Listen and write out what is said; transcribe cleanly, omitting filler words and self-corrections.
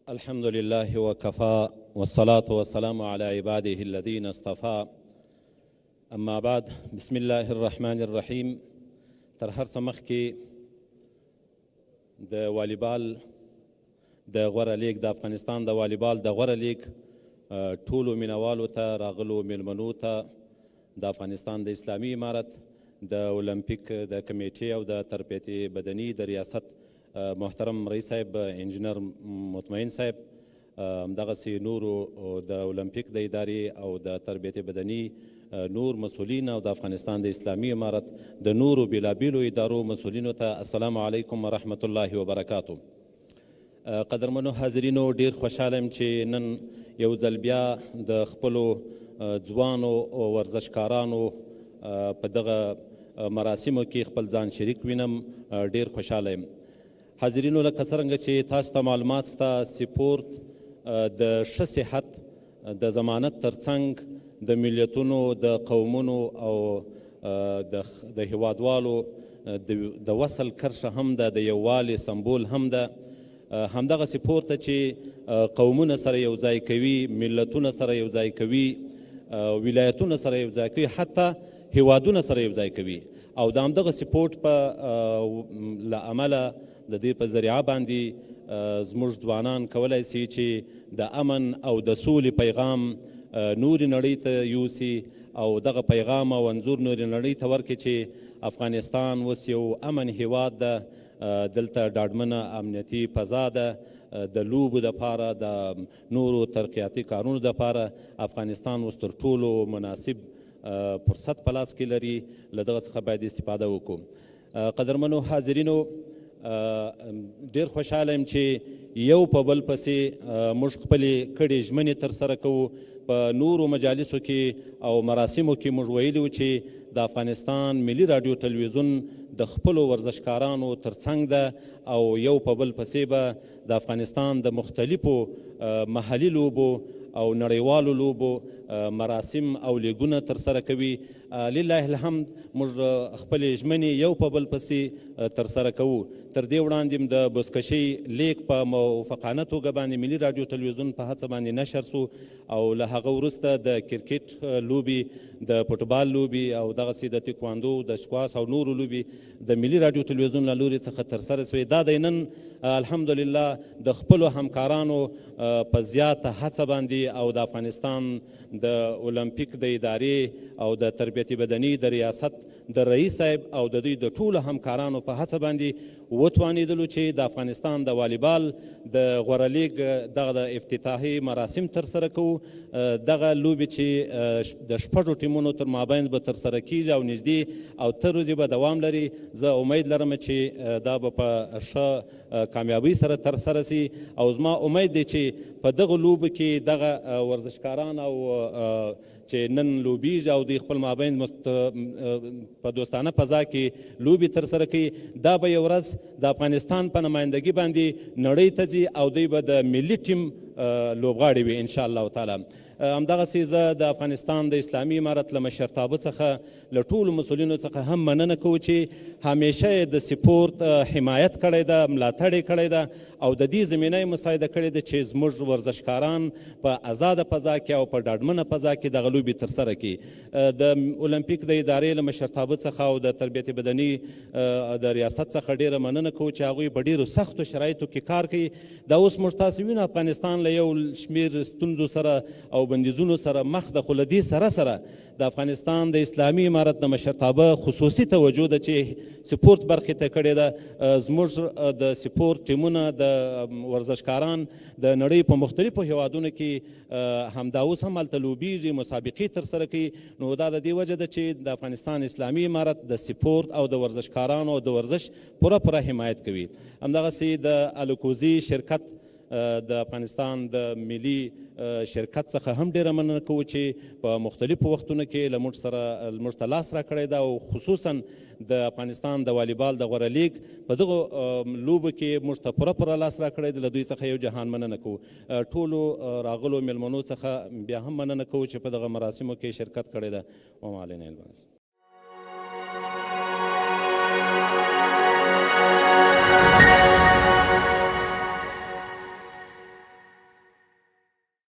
الحمد لله وكفى والصلاة والسلام على عباده الذين اصطفى اما بعد بسم الله الرحمن الرحیم. تر هر څه مخکې د والیبال د غوره لیګ د افغانستان د والیبال د غوره لیګ ټولو مینوالو ته راغلو میلمنو ته د افغانستان د اسلامي امارت د اولمپیک د کمیټې او د تربیت بدني د ریاست محترم رئیس صاحب انجینر مطمئن صاحب، همدغسې نورو د اولمپیک د ادارې او د تربیت بدني نور مسؤلین او د افغانستان د اسلامي امارت د نورو بېلابېلو ادارو مسؤلینو ته السلام علیکم ورحمت الله وبرکاتو. قدرمنو حاضرینو، ډیر خوشحاله یم چې نن یو ځل بیا د خپلو ځوانو ورزشکارانو په دغه مراسمو کې خپل ځان شریک وینم. ډیر خوشحاله یم. حاضرینو، لکه څرنګه چې تاسو ته معلومات شته، سپورت د ښه صحت د ضمانت ترڅنګ د ملتونو د قومونو او د هیوادوالو د وصل کرښه هم ده، د یووالي سمبول هم ده. همدغه سپورت ته چې قومونه سره یو ځای کوي، ملتونه سره یو ځای کوي، ولایتونه سره یو ځای کوي، حتی هیوادونه سره یو ځای کوي. او د همدغه سپورت په له امله د دې په ذریعه باندې زموږ ځوانان کولی سي چې د امن او د سولې پیغام نورې نړۍ ته یوسي او دغه پیغام او انځور نورې نړۍ ته ورکړي چې افغانستان اوس یو امن هیواد ده. دلته ډاډمنه امنیتي فضا ده. د لوبو دپاره، د نورو ترقیاتي کارونو دپاره افغانستان اوس تر ټولو مناسب فرصت په لاس کې لري. له دغه څخه باید استفاده وکړو. قدرمنو حاضرینو، ډیر خوشحاله یم چې یو په بل پسې موږ خپلې کړې ژمنې ترسره کوو. په نورو مجالسو کې او مراسمو کې موږ ویلي وو چې د افغانستان ملي راډیو ټلویزیون د خپلو ورزشکارانو ترڅنګ ده او یو په بل پسې به د افغانستان د مختلفو محلي لوبو او نړیوالو لوبو مراسم او لیګونه ترسره کوي. لله الحمد، موږ خپلې ژمنې یو په بل پسې ترسره کوو. تر دې وړاندې د بزکشۍ لیګ په موفقانه توګه باندې ملي راډیو ټلویزیون په هڅه باندې نشر سو، او له هغه وروسته د کرکټ لوبي، د فوټبال لوبي او دغسې د تکواندو، د شکواس او نورو لوبي د ملي راډیو ټلویزیون له لوري څخه ترسره سوې. دا دی نن الحمدلله د خپلو همکارانو په زیاته هڅه باندې او د افغانستان د اولمپیک د ادارې او د تربیت بدني د ریاست د رئیس صاحب او د دوی د ټولو همکارانو په هڅه باندې وتوانېدلو چې د افغانستان د والیبال د غوره لیګ دغه د افتتاحي مراسم ترسره کوو. دغه لوبې چې د شپږو ټیمونو تر مابین به ترسره کیږي او نږدې او ته ورځې به دوام لري. زه امید لرم چې دا به په ښه کامیابۍ سره ترسره سي، او زما امید دی چې په دغه لوبو کې دغه ورزشکاران او چې نن لوبیږي او دوی خپل مابین په دوستانه فضا کې لوبې ترسره کوي، دا به یو ورځ د افغانستان په نمایندګي باندې نړۍ ته ځي او دوی به د ملي ټیم لوبغاړي وي انشاءالله تعالی. همدغسې زه د افغانستان د اسلامي امارت له مشرتابه څخه له ټولو مسؤلینو څخه هم مننه کوو چې همیشه یې د سپورت حمایت کړی ده، ملاتړ یې کړی ده او د دې زمینه یې مساعده کړې ده چې زموږ ورزشکاران په ازاده فضا کې او په ډاډمنه فضا کې دغه لوبې ترسره کړي. د اولمپیک د ادارې له مشرتابه څخه او د تربیت بدني د ریاست څخه ډیره مننه کوو چې هغوی په ډیرو سختو شرایطو کې کار کوي. دا اوس موږ تاسو وینو افغانستان له یو شمیر ستونزو سره او بندیزونو سره مخ ده، خو له دې سره سره د افغانستان د اسلامي امارت د مشرتابه خصوصي توجه ده چې سپورت برخې ته کړې ده. زموږ د سپورت ټیمونه، د ورزشکاران د نړۍ په مختلفو هیوادونو کې همدا اوس هم هلته لوبیږي، مسابقې ترسره کوي. نو دا د دې وجه ده چې د افغانستان اسلامي امارت د سپورت او د ورزشکارانو او د ورزش پوره حمایت کوي. همدغسې د الکوزي شرکت د افغانستان د ملي شرکت څخه هم ډیره مننه کوو چې په مختلفو وختونو کې له موږ ته لاس راکړی ده، او خصوصا د افغانستان د والیبال د غوره لیګ په دغو لوبو کې موږ ته پوره لاس راکړی ده. له دوی څخه یو جهان مننه کوو. ټولو راغلو میلمنو څخه بیا هم مننه کوو چې په دغه مراسمو کې شرکت کړی ده. وما علینا الا البلاغ.